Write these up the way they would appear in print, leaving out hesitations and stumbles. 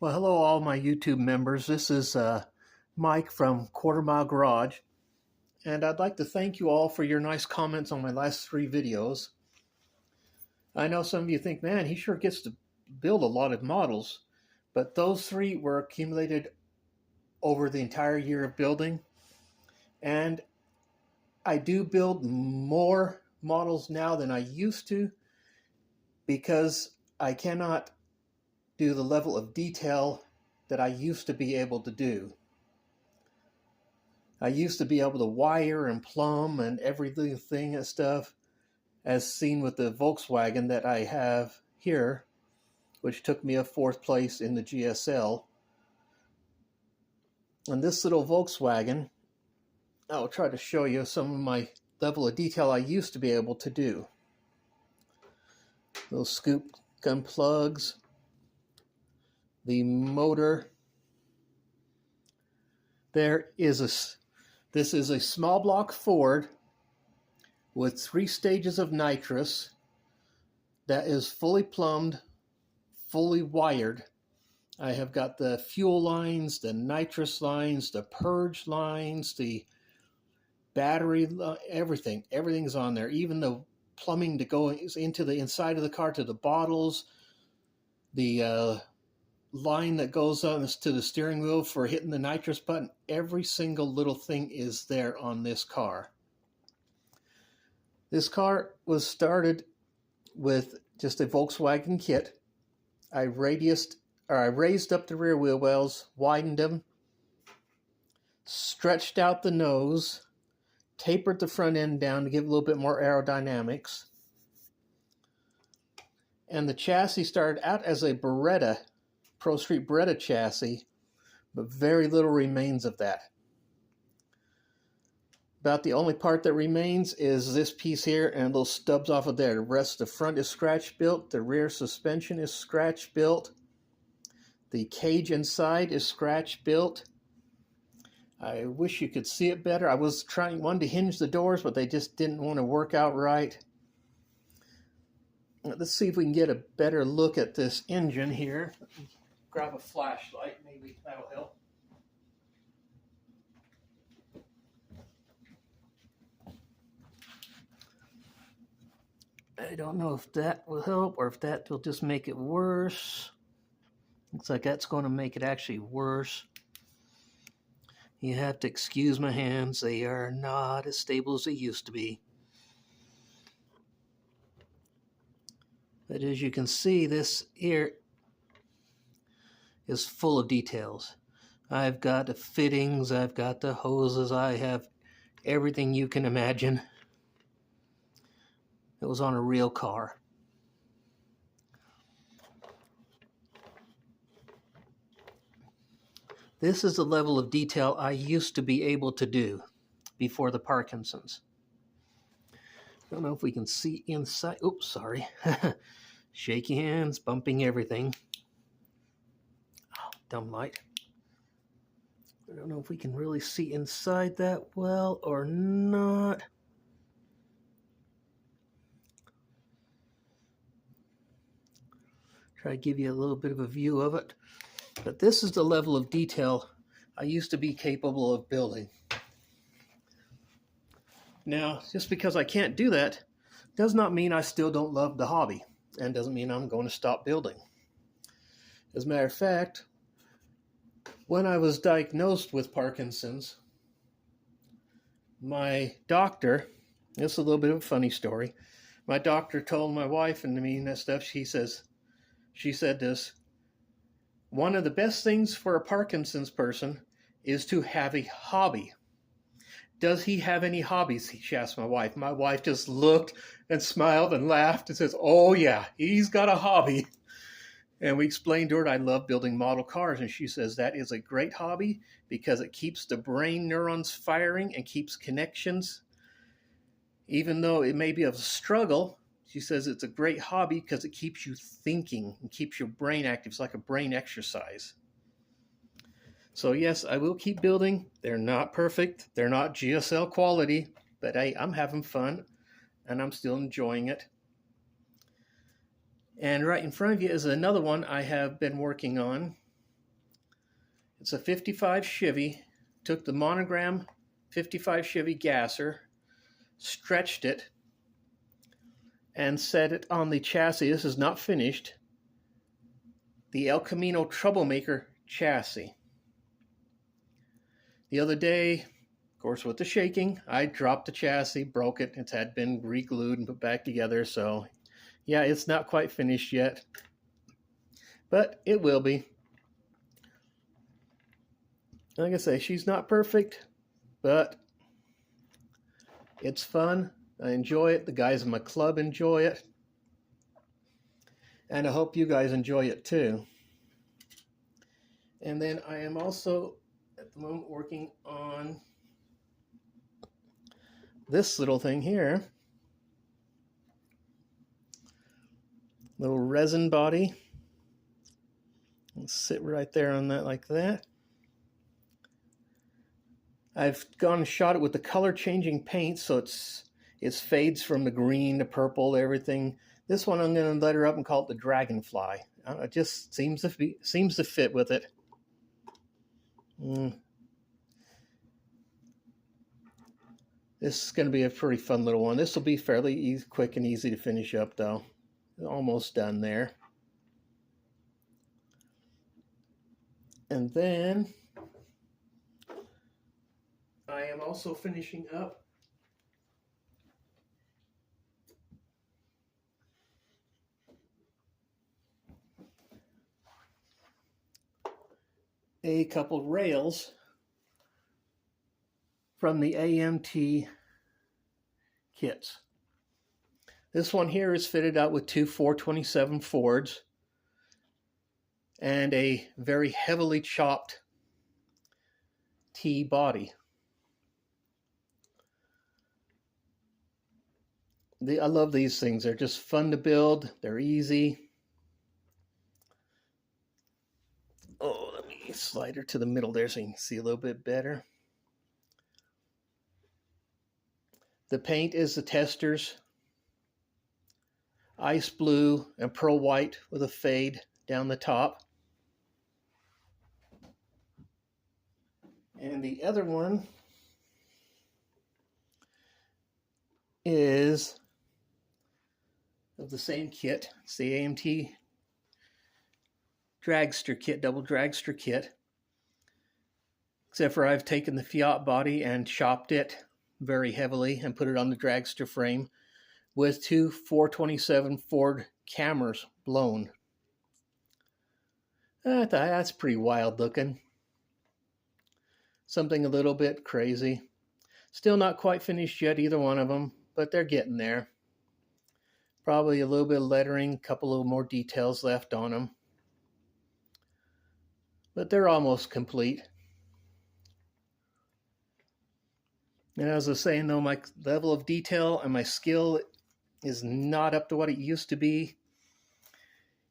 Well, hello, all my YouTube members. This is Mike from Quarter Mile Garage, and I'd like to thank you all for your nice comments on my last 3 videos. I know some of you think, man, he sure gets to build a lot of models, but those 3 were accumulated over the entire year of building, and I do build more models now than I used to because I cannot do the level of detail that I used to be able to do. I used to be able to wire and plumb and every little thing and stuff, as seen with the Volkswagen that I have here, which took me a 4th place in the GSL. And this little Volkswagen, I'll try to show you some of my level of detail I used to be able to do. Little scoop gun plugs, the motor. This is a small block Ford with 3 stages of nitrous that is fully plumbed, fully wired. I have got the fuel lines, the nitrous lines, the purge lines, the battery, everything. Everything's on there, even the plumbing to go into the inside of the car to the bottles, the line that goes on to the steering wheel for hitting the nitrous button. Every single little thing is there on this car. This car was started with just a Volkswagen kit. I raised up the rear wheel wells, widened them, stretched out the nose, tapered the front end down to give a little bit more aerodynamics. And the chassis started out as a Beretta, Pro Street Beretta chassis, but very little remains of that. About the only part that remains is this piece here and little stubs off of there. The rest of the front is scratch built, the rear suspension is scratch built, the cage inside is scratch built. I wish you could see it better. I was wanted to hinge the doors, but they just didn't want to work out right. Let's see if we can get a better look at this engine here. Grab a flashlight, maybe that'll help. I don't know if that will help or if that will just make it worse. Looks like that's going to make it actually worse. You have to excuse my hands. They are not as stable as they used to be. But as you can see, this here is full of details. I've got the fittings, I've got the hoses, I have everything you can imagine. It was on a real car. This is the level of detail I used to be able to do before the Parkinson's. I don't know if we can see inside. Oops, sorry. Shaky hands, bumping everything. Oh, dumb light. I don't know if we can really see inside that well or not. Try to give you a little bit of a view of it. But this is the level of detail I used to be capable of building. Now, just because I can't do that does not mean I still don't love the hobby, and doesn't mean I'm going to stop building. As a matter of fact, when I was diagnosed with Parkinson's, my doctor, this is a little bit of a funny story, my doctor told my wife and me and that stuff, she said this, one of the best things for a Parkinson's person is to have a hobby. Does he have any hobbies? She asked my wife. My wife just looked and smiled and laughed and says, oh yeah, he's got a hobby. And we explained to her I love building model cars. And she says that is a great hobby because it keeps the brain neurons firing and keeps connections. Even though it may be a struggle, she says it's a great hobby because it keeps you thinking and keeps your brain active. It's like a brain exercise. So yes, I will keep building. They're not perfect. They're not GSL quality, but hey, I'm having fun and I'm still enjoying it. And right in front of you is another one I have been working on. It's a 55 Chevy. Took the Monogram 55 Chevy gasser, stretched it, and set it on the chassis. This is not finished. The El Camino Troublemaker chassis. The other day, of course, with the shaking, I dropped the chassis, broke it. It had been re-glued and put back together. So, yeah, it's not quite finished yet, but it will be. Like I say, she's not perfect, but it's fun. I enjoy it. The guys in my club enjoy it. And I hope you guys enjoy it too. And then I am also at the moment working on this little thing here. Little resin body. I'll sit right there on that like that. I've gone and shot it with the color changing paint, so it fades from the green to purple, everything. This one I'm going to let her up and call it the Dragonfly. It just seems to fit with it. This is going to be a pretty fun little one. This will be fairly quick and easy to finish up, though. Almost done there. And then I am also finishing up a couple rails from the AMT kits. This one here is fitted out with two 427 Fords and a very heavily chopped T body. I love these things. They're just fun to build. They're easy. Oh, let me slide her to the middle there so you can see a little bit better. The paint is the Testors ice blue and pearl white with a fade down the top. And the other one is of the same kit. It's the AMT dragster kit, double dragster kit. Except for I've taken the Fiat body and chopped it very heavily and put it on the dragster frame with two 427 Ford cameras blown. That's pretty wild looking. Something a little bit crazy. Still not quite finished yet, either one of them, but they're getting there. Probably a little bit of lettering, a couple of more details left on them. But they're almost complete. And as I was saying, though, my level of detail and my skill is not up to what it used to be.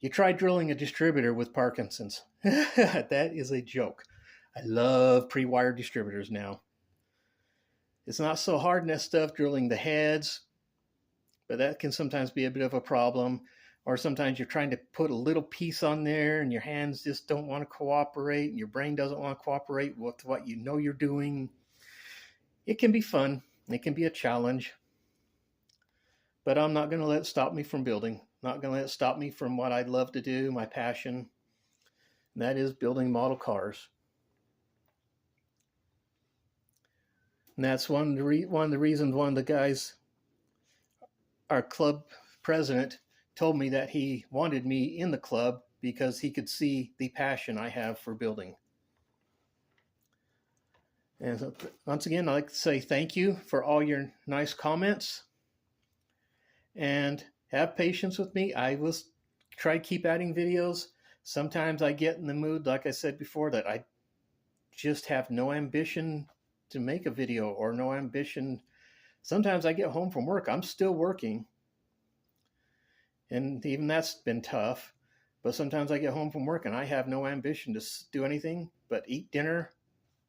You try drilling a distributor with Parkinson's. That is a joke. I love pre-wired distributors now. It's not so hard in that stuff, drilling the heads, but that can sometimes be a bit of a problem. Or sometimes you're trying to put a little piece on there and your hands just don't want to cooperate and your brain doesn't want to cooperate with what you know you're doing. It can be fun. It can be a challenge. But I'm not going to let it stop me from building. Not going to let it stop me from what I love to do, my passion. And that is building model cars. And that's one of the reasons one of the guys, our club president, told me that he wanted me in the club because he could see the passion I have for building. And so, once again, I'd like to say thank you for all your nice comments. And have patience with me. I will try to keep adding videos. Sometimes I get in the mood, like I said before, that I just have no ambition to make a video or no ambition. Sometimes I get home from work. I'm still working. And even that's been tough. But sometimes I get home from work and I have no ambition to do anything but eat dinner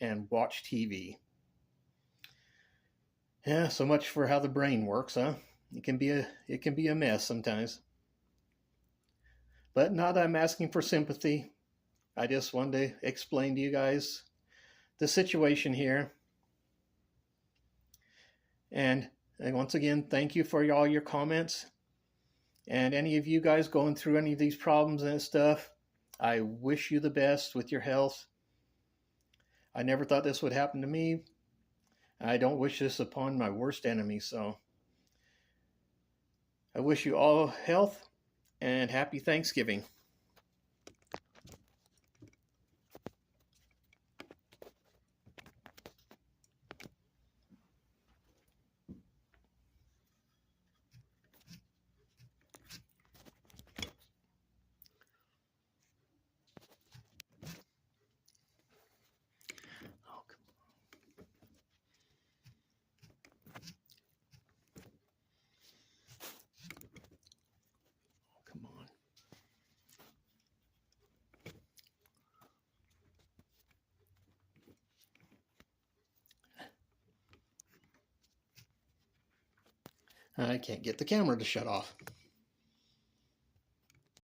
and watch TV. Yeah, so much for how the brain works, huh? It can be a mess sometimes. But not that I'm asking for sympathy. I just wanted to explain to you guys the situation here. And once again, thank you for all your comments. And any of you guys going through any of these problems and stuff, I wish you the best with your health. I never thought this would happen to me. I don't wish this upon my worst enemy. So I wish you all health and happy Thanksgiving. Come on. I can't get the camera to shut off.